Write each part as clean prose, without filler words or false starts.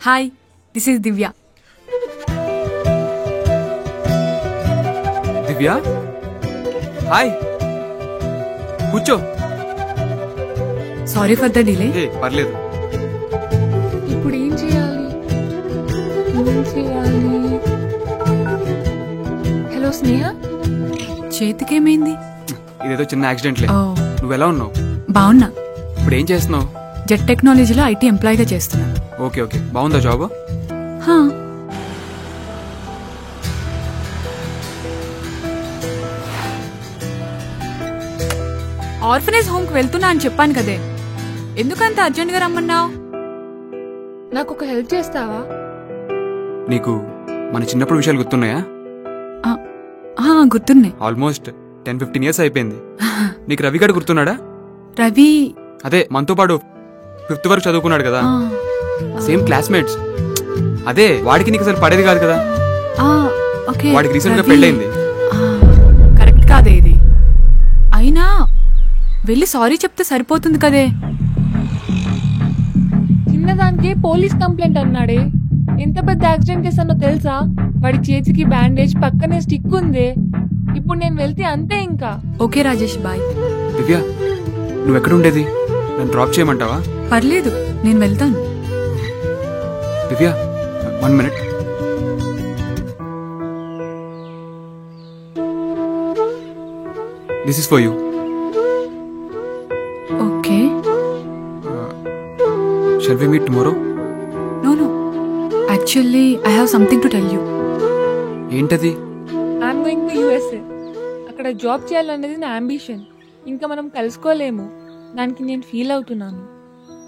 Hi, this is Divya. Divya hi, కూర్చో. Sorry for the delay. పర్లేదు. ఇప్పుడు ఏం చేయాలి? హలో స్నేహ, చేతికేమైంది? ఇదేదో చిన్న యాక్సిడెంట్లే. నువ్వెలా ఉన్నావు? బాగున్నా. ఇప్పుడు ఏం చేస్తున్నావు? జెట్ టెక్నాలజీలో ఐటీ ఎంప్లాయీగా చేస్తున్నా. ఓకే ఓకే, బాగుందా జాబ్? ఆర్ఫనేజ్ హోమ్ కి వెళ్తున్నా అని చెప్పాను కదే, ఎందుకంత అర్జెంట్ గా రమ్మన్నావు? నాకు ఒక హెల్ప్ చేస్తావా? నీకు మన చిన్నప్పుడు విషయాలు గుర్తున్నాయా? గుర్తున్నాయి. ఆల్మోస్ట్ 10-15 years అయిపోయింది. నీకు రవి గారు గుర్తున్నాడా? రవి అదే మనతో పాటు 5th వరకు చదువుకున్నాడు కదా, సేమ్ క్లాస్మేట్స్. అదే వాడికి నీకు అసలు పడేది కాదు కదా. వాడికి రీసెంట్ గా పెళ్ళైంది. కరెక్ట్ కాదే ఇది. అయినా వెళ్ళి సారీ చెప్తే సరిపోతుంది కదే. చిన్నదానికి పోలీస్ కంప్లైంట్ అన్నాడే. ఎంత పెద్ద యాక్సిడెంట్ చేశానో తెలుసా? వాడి చేతికి బ్యాండేజ్, పక్కనే స్టిక్ ఉంది. ఇప్పుడు నేను వెళ్తే అంతే ఇంకా. Okay Rajesh, bye. దివ్య, నువ్వెక్కడుండేది? నన్ను డ్రాప్ చేయమంటావా? పర్లేదు, నేను వెళ్తాను. Divya, 1 minute. This is for you. Okay. Shall we meet tomorrow? No. Actually, I have something to tell you. ఏంటది? I'm going to USA. అక్కడ జాబ్ చేయాలనేది నా అంబిషన్. ఇంకా మనం కలుసుకోలేము, దానికి నేను ఫీల్ అవుతున్నాను.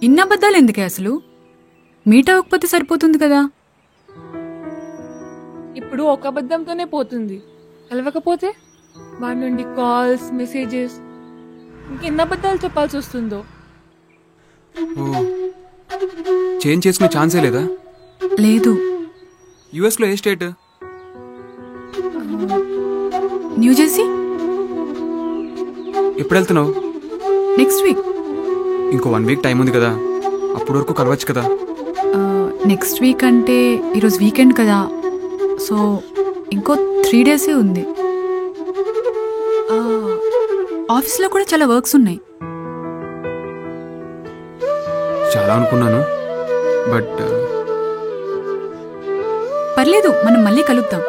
ఇన్న అబద్ధాలు ఎందుకే అసలు? మీట్ అవ్వకపోతే సరిపోతుంది కదా. ఇప్పుడు ఒక అబద్ధంతోనే పోతుంది, కలవకపోతే వాడి నుండి కాల్స్, మెసేజెస్, ఇంకెన్ని అబద్ధాలు చెప్పాల్సి వస్తుందో. చేంజ్ చేసుకునే ఛాన్సే లేదా? లేదు. US లో ఏ స్టేట్? New Jersey. ఎప్పుడు వెళ్తున్నావు? Next week. ఇంకో 1 week టైం ఉంది కదా, అప్పటి వరకు కలవచ్చు కదా. నెక్స్ట్ వీక్ అంటే ఈరోజు వీకెండ్ కదా, సో ఇంకో 3 days ఉంది. ఆఫీస్లో కూడా చాలా వర్క్స్ ఉన్నాయి. చాలా అనుకున్నాను, బట్ పర్లేదు, మనం మళ్ళీ కలుద్దాం.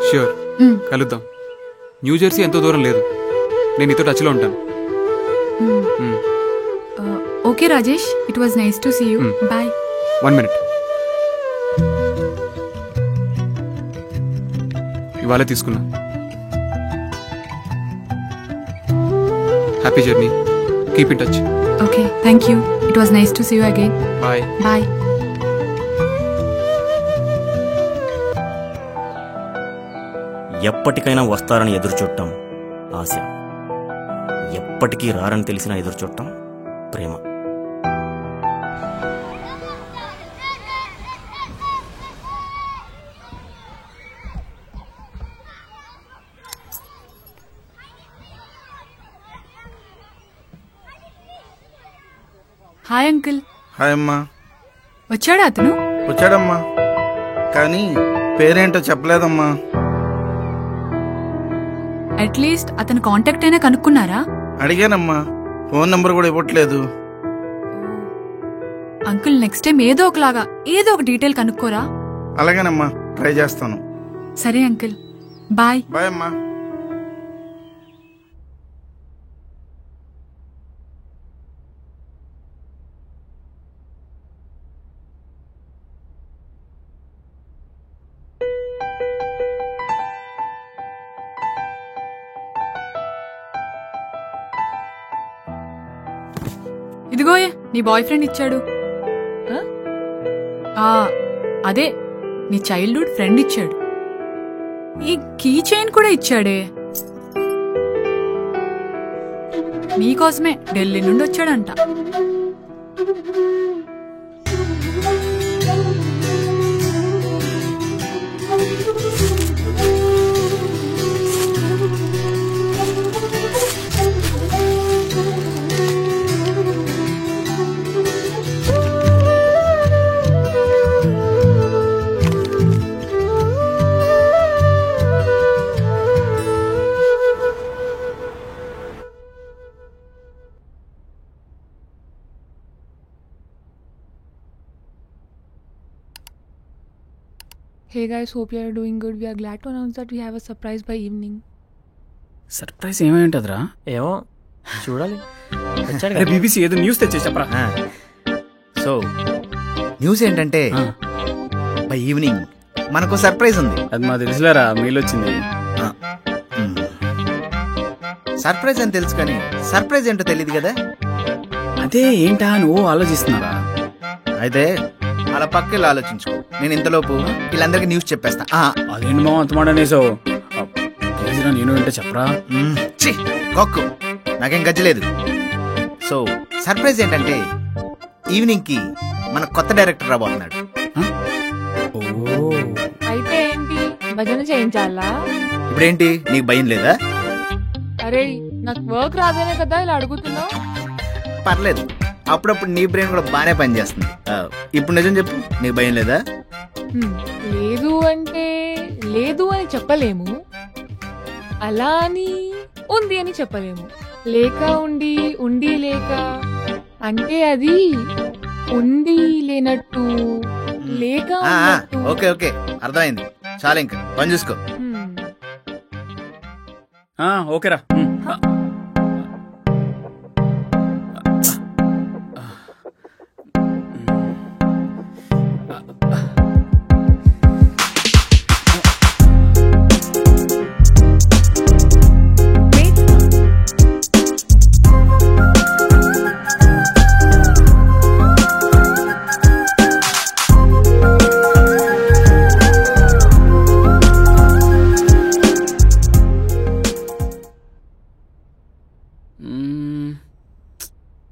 ష్యూర్, కలుద్దాం. న్యూ జెర్సీ ఎంతో దూరం లేదు, నేను నీతో టచ్లో ఉంటాను. Okay Rajesh, it was nice to see you. Bye. 1 minute. ఇవాళ తీసుకున్నా. Happy journey, keep in touch. Okay, thank you. It was nice to see you again. Bye. Bye. ఎప్పటికైనా వస్తారని ఎదురు చూడటం ఆశ, ఎప్పటికీ రారని తెలిసినా ఎదురు చూడటం ప్రేమ. Hi uncle. హాయ్ అమ్మా. వచ్చాడా అతను? వచ్చాడమ్మా, కానీ పేరేంటో చెప్పలేదమ్మా. అట్లీస్ట్ అతను కాంటాక్ట్ అయినా కనుక్కున్నారా? అడిగానమ్మా, ఫోన్ నెంబర్ కూడా ఇవ్వట్లేదు. అంకుల్, నెక్స్ట్ టైం ఏదో ఒక డీటెయిల్ కనుక్కోరా? అలాగేనమ్మా, ట్రై చేస్తాను. సరే అంకుల్, బాయ్. బాయ్ అమ్మా. ఇదిగోయే, నీ బాయ్ ఫ్రెండ్ ఇచ్చాడు. అదే నీ చైల్డ్హుడ్ ఫ్రెండ్ ఇచ్చాడు. ఈ కీ చైన్ కూడా ఇచ్చాడే. నీకోసమే ఢిల్లీ నుండి వచ్చాడంట. Hey guys, hope you are doing good. We are glad to announce that we have a surprise by evening. Surprise ఏమై ఉంటుందిరా? ఏమో చూడాలి. బీబీసీ ఏదో న్యూస్ తెచ్చే చెప్పరా. సో న్యూస్ ఏంటంటే బై ఈవినింగ్ మనకు సర్ప్రైజ్ ఉంది. అది మా తెలుసులేరా, మెయిల్ వచ్చింది. సర్ప్రైజ్ అని తెలుసు కానీ సర్ప్రైజ్ ఏంటో తెలియదు కదా. అదే ఏంటా నువ్వు ఆలోచిస్తున్నారా? అయితే అలా పక్కకి ఆలోచించుకో, నేను ఇంతలోపు వీళ్ళందరికీ న్యూస్ చెప్పేస్తా. అదేంటి మా అంత మాట అనేసావు? ప్లీజ్రా, నేను ఏంటో చెప్పరా. కొక్కు నాకేం గజ్జలేదు. సో సర్ప్రైజ్ ఏంటంటే ఈవినింగ్ కి మన కొత్త డైరెక్టర్ రాబోతున్నాడు. అయితే ఏంటి, భజన చేయించాలా? ఇప్పుడేంటి నీకు భయం లేదా? అరే నాకు వర్క్ రాదేనే కదా ఇలా అడుగుతున్నావు. పర్లేదు, అప్పుడప్పుడు నీ బ్రెయిన్ కూడా బాగానే పనిచేస్తుంది. ఇప్పుడు నిజం చెప్పు, నీకు భయం లేదా? లేదు అంటే లేదు అని చెప్పలేము, అలా అని ఉంది అని చెప్పలేము. లేక ఉండి, ఉండి లేక అంటే అది ఉండి లేనట్టు, లేక ఉన్నట్టు. ఓకే ఓకే అర్థమైంది, చాలా ఇంకా పని చూసుకో. ఓకేరా.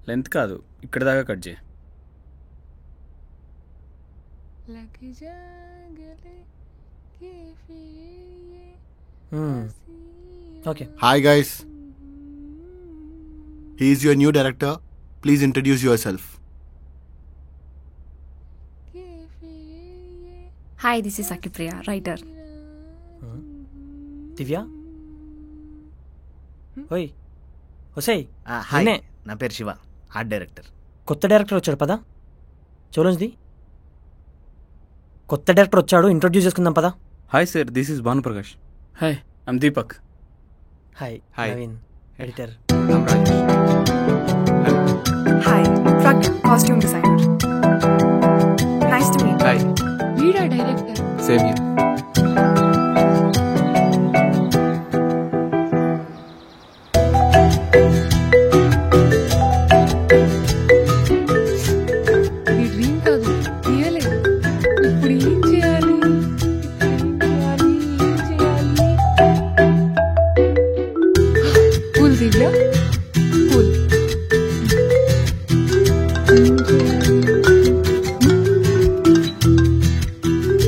లెంత్ కాదు, ఇక్కడ దాకా కట్ చేయి. Okay. Hi guys, he is your new director. Please introduce yourself. Hi, this is Akipriya, writer. Divya, ఓయ్ ఒసేయ్. హాయ్, నా పేరు శివ, ఆర్ట్ డైరెక్టర్. కొత్త డైరెక్టర్ వచ్చాడు పదా, చూడండి. కొత్త డైరెక్టర్ వచ్చాడు, ఇంట్రొడ్యూస్ చేసుకుందాం పదా. Hi sir, this is Bhanuprakash. Hi, I'm Deepak. Hi, Hi. Naveen editor. Hi, Pragya, costume designer. Nice to meet you. Hi, వీడా డైరెక్టర్? Same here. ఈ డ్రీమ్ కాదు, రియలే. ఇప్పుడు ఏం చేయాలి, ఏం చేయాలి? Cool Divya, cool.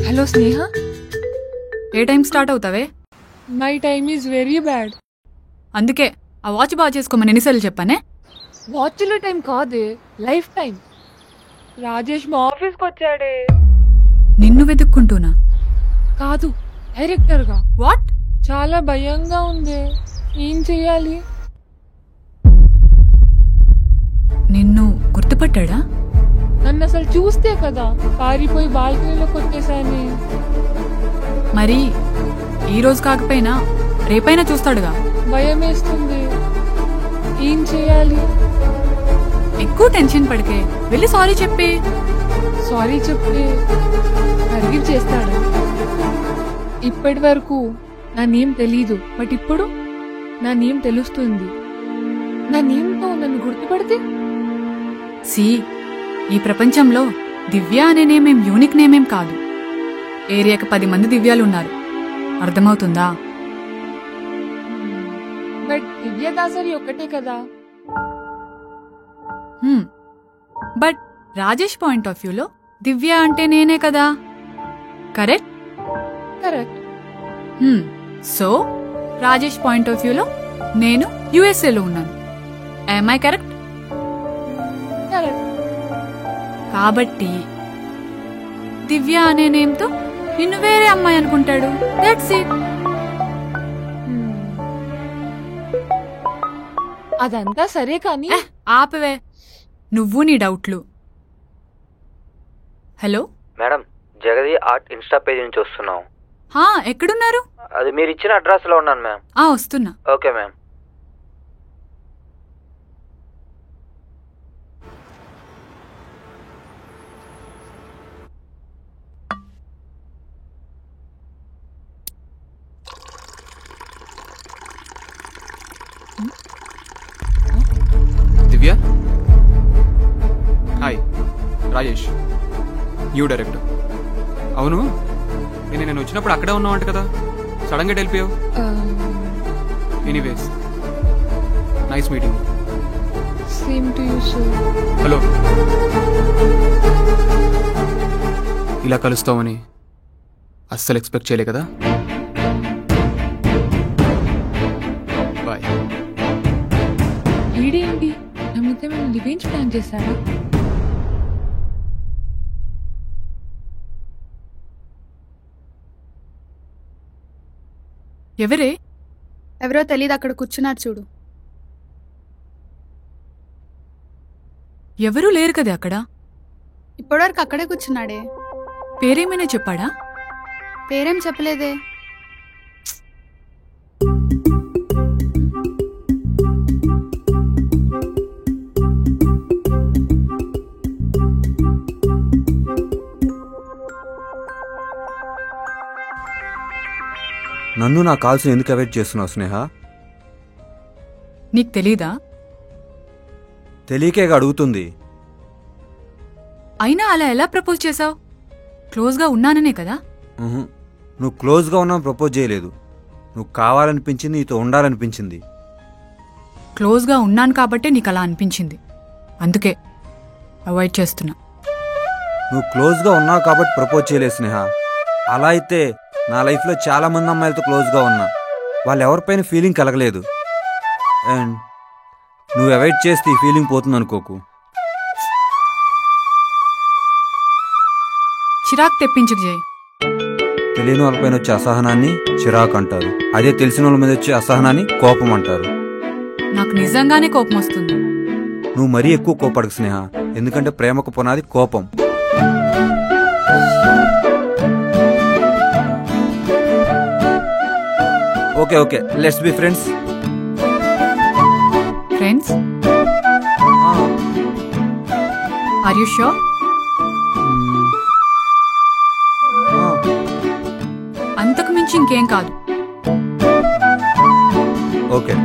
Hello Sneha, ఏ టైం స్టార్ట్ అవుతావే? My time is very bad. అందుకే ఆ వాచ్ బాగా చేసుకోమని ఎన్నిసార్లు చెప్పానే? వాచ్లో టైం కాదే, లైఫ్ టైం. రాజేష్ మా ఆఫీస్కి వచ్చాడే. నిన్ను వెతుక్కుంటూనా? కాదు, డైరెక్టర్గా. వాట్? చాలా భయంగా ఉంది, ఏం చెయ్యాలి? నిన్ను గుర్తుపట్టాడా? నన్ను అసలు చూస్తే కదా పారిపోయి బాల్కనీలోకి వచ్చేసాను. మరి ఈ రోజు కాకపోయినా రేపైనా చూస్తాడుగా. భయం వేస్తుంది, ఏం చేయాలి? ఎక్కువ టెన్షన్ పడికే, వెళ్ళి సారీ చెప్పి. సారీ చెప్తే ఫర్గివ్ చేస్తాడా? ఇప్పటి వరకు నా నేమ్ తెలీదు, బట్ ఇప్పుడు నా నేమ్ తెలుస్తుంది. నా నేమ్తో నన్ను గుర్తుపడితే? సి, ఈ ప్రపంచంలో దివ్య అనే నేమేం యూనిక్ నేమేం కాదు. ఏరియాకి 10 మంది దివ్యాలు ఉన్నారు, అర్థమవుతుందా? బట్ దివ్య దాసరి ఒక్కటే కదా. బట్ రాజేష్ పాయింట్ ఆఫ్ వ్యూలో దివ్య అంటే నేనే కదా, correct? Correct. So Rajesh point of వ్యూలో నేను యుఎస్ఏలో ఉన్నాను. am I correct? కరెక్ట్. కాబట్టి దివ్య అనే నేమ్తో నిన్ను వేరే అమ్మాయి అనుకుంటాడు. That's it. అదంతా సరే కానీ ఆపవే నువ్వు నీ డౌట్లు. Hello madam, Jagadi art insta page నుంచి వస్తున్నాం. ఎక్కడున్నారు? అది మీరు ఇచ్చిన అడ్రస్ లో ఉన్నాను మ్యామ్. వస్తున్నా. Okay ma'am. Divya, hi, Rajesh, new director. అవును, నేను వచ్చినప్పుడు అక్కడే ఉన్నావంట కదా, సడన్ గా వెళ్ళిపోయావు. Anyways, nice meeting. Same to you sir. Hello. ఇలా కలుస్తామని అస్సలు ఎక్స్పెక్ట్ చేయలే కదా. బాయ్. వీడేంటి నా మీద మేము రివెంజ్ ప్లాన్ చేశాడా? ఎవరే? ఎవరో తెలీదు, అక్కడ కూర్చున్నాడు చూడు. ఎవరూ లేరు కదా అక్కడ. ఇప్పటివరకు అక్కడే కూర్చున్నాడే. పేరేమైనా చెప్పాడా? పేరేం చెప్పలేదే. నన్ను నా కాల్స్ ఎందుకు అవాయిడ్ చేస్తున్నావు స్నేహ? నీకు తెలీదా? తెలియకేగా అడుగుతుంది. అయినా అలా ఎలా ప్రపోజ్ చేసావు? క్లోజ్గా ఉన్నాననే కదా. నువ్వు క్లోజ్గా ఉన్నా ప్రపోజ్ చేయలేదు. నువ్వు కావాలనిపించింది, నీతో ఉండాలనిపించింది. క్లోజ్గా ఉన్నాను కాబట్టే నీకు అలా అనిపించింది, అందుకే అవాయిడ్ చేస్తున్నా. నువ్వు క్లోజ్గా ఉన్నావు కాబట్టి ప్రపోజ్ చేయలేదు స్నేహ. అలా అయితే నా లైఫ్లో చాలా మంది అమ్మాయిలతో క్లోజ్గా ఉన్నా, వాళ్ళు ఎవరిపైన ఫీలింగ్ కలగలేదు. అండ్ నువ్వు అవాయిడ్ చేస్తే ఈ ఫీలింగ్ పోతుంది అనుకోకు. చిరాకు తెప్పించుకు చేయి. తెలియని వాళ్ళపైన వచ్చే అసహనాన్ని చిరాకు అంటారు, అదే తెలిసిన వాళ్ళ మీద వచ్చే అసహనాన్ని కోపం అంటారు. నాకు నిజంగానే కోపం వస్తుంది. నువ్వు మరీ ఎక్కువ కోపడకు స్నేహ, ఎందుకంటే ప్రేమకు పునాది కోపం. Okay okay, let's be friends. Friends? Are you sure? అంతకు మించి ఇంకేం కాదు. ఓకే.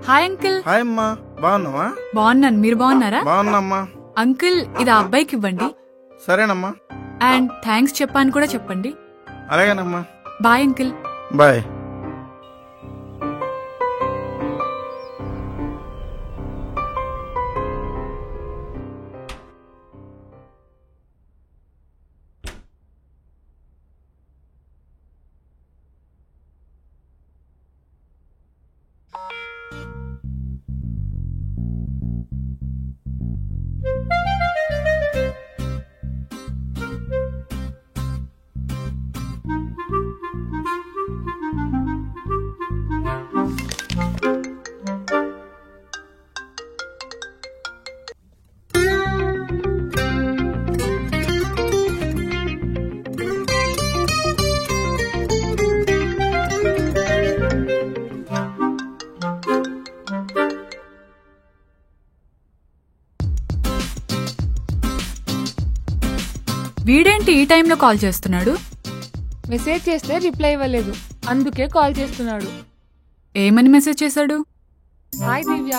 Hi uncle. హాయ్ అమ్మా, బాగున్నావా? బాగున్నాను, మీరు బాగున్నారా? బాగున్నామ్మా. అంకిల్, ఇది ఆ అబ్బాయికి ఇవ్వండి. సరేనమ్మా. అండ్ థ్యాంక్స్ చెప్పాను కూడా చెప్పండి. అలాగేనమ్మా. Bye uncle. బాయ్. వీడేంటి ఈ టైంలో కాల్ చేస్తున్నాడు? మెసేజ్ చేస్తే రిప్లై ఇవ్వలేదు, అందుకే కాల్ చేస్తున్నాడు. ఏమని మెసేజ్ చేశాడు? హాయ్ దివ్య,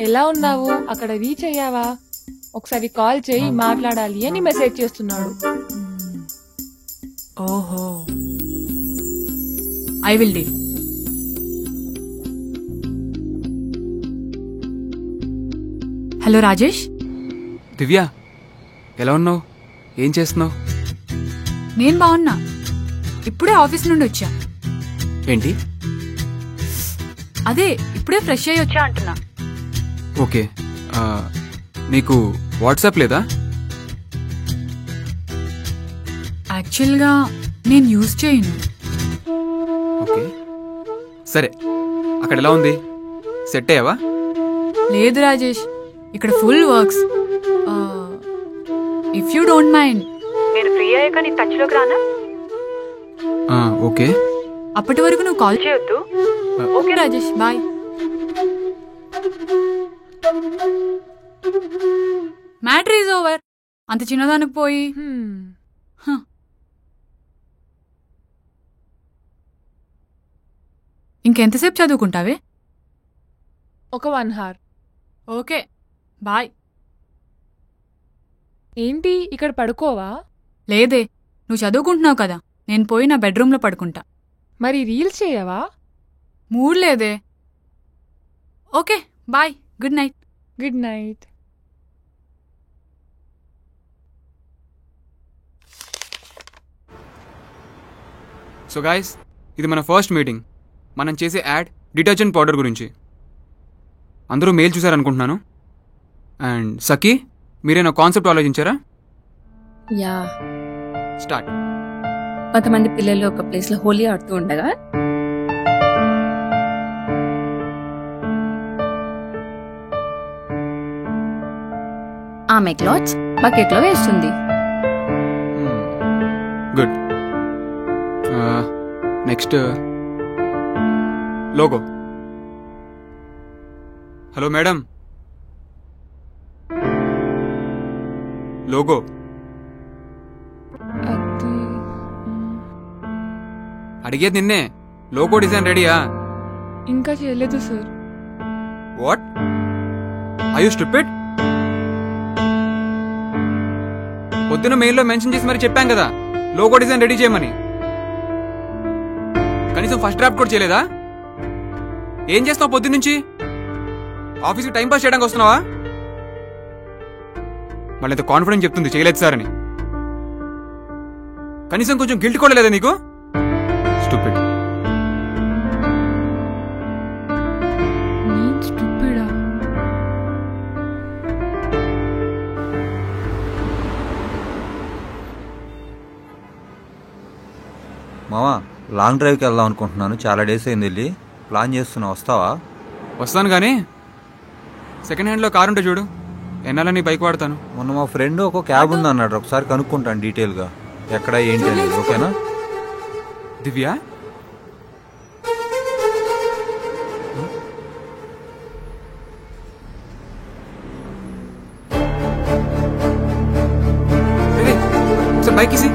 ఎలా ఉన్నావు? అక్కడ రీచ్ అయ్యావా? ఒకసారి కాల్ చేయి, మాట్లాడాలి అని మెసేజ్ చేస్తున్నాడు. ఓహో, I will deal. Hello Rajesh. Divya, ఎలా ఉన్నావు? ఏం చేస్తున్నావు? నేను బాగున్నా. ఇప్పుడే ఆఫీస్ నుండి వచ్చా. ఏంటి? అదే ఇప్పుడే ఫ్రెష్ అయ్యి వచ్చా అంటున్నా. ఓకే, నీకు వాట్సాప్ లేదా? యాక్చువల్గా నేను యూజ్ చేయను. ఓకే సరే, అక్కడ ఎలా ఉంది? సెట్ అయ్యావా? లేదు రాజేష్, ఇక్కడ full works. If you don't mind నేను ఫ్రీ అయ్యాక నీ టచ్లోకి రానా? ఓకే. అప్పటి వరకు నువ్వు కాల్ చేయొద్దు. Okay Rajesh, bye. Matter is over. అంత చిన్నదానికి పోయి ఇంకెంతసేపు చదువుకుంటావే? ఒక 1 hour. Okay bye. ఏంటి ఇక్కడ పడుకోవా? లేదే, నువ్వు చదువుకుంటున్నావు కదా, నేను పోయి నా బెడ్రూమ్లో పడుకుంటా. మరి రీల్స్ చేయవా? మూడ్ లేదే. Okay bye, good night. Good night. So guys, ఇది మన ఫస్ట్ మీటింగ్. మనం చేసే యాడ్ డిటర్జెంట్ పౌడర్ గురించి. అందరూ మెయిల్ చూసారనుకుంటున్నాను. అండ్ సఖీ, మీరేనా కాన్సెప్ట్ ఆలోచించారా? Yeah, start. కొంతమంది పిల్లలు ఒక ప్లేస్ లో హోలీ ఆడుతూ ఉండగా ఆమె క్లాత్స్ బకెట్ లో వేస్తుంది. Good. Next logo. Hello madam, logo. అడిగేది నిన్నే. లోగో డిజైన్ రెడీయా? ఇంకా చేయలేదు sir. What? Are you stupid? పొద్దున మెయిల్లో మెన్షన్ చేసి మరి చెప్పాం కదా లోగో డిజైన్ రెడీ చేయమని. కనీసం ఫస్ట్ డ్రాఫ్ట్ కూడా చేయలేదా? ఏం చేస్తావు పొద్దున్నుంచి? ఆఫీస్కి టైం పాస్ చేయడానికి వస్తున్నావా? మళ్ళీ ఎంత కాన్ఫిడెన్స్ చెప్తుంది చేయలేదు సార్ అని. కనీసం కొంచెం గిల్ట్ కూడా లేదా నీకు? స్టూపిడ్. మావా, లాంగ్ డ్రైవ్కి వెళ్దాం అనుకుంటున్నాను. చాలా డేస్ అయింది వెళ్ళి. ప్లాన్ చేస్తున్నా, వస్తావా? వస్తాను కానీ సెకండ్ హ్యాండ్లో కారు ఉంటే చూడు, ఎన్నాళ్ళ నీ బైక్ వాడతాను. మొన్న మా ఫ్రెండ్ ఒక క్యాబ్ ఉంది అన్నాడు, ఒకసారి కనుక్కుంటాను డీటెయిల్గా ఎక్కడ ఏంటి అనేది. ఓకేనా? దివ్య, బైక్ ఇసి.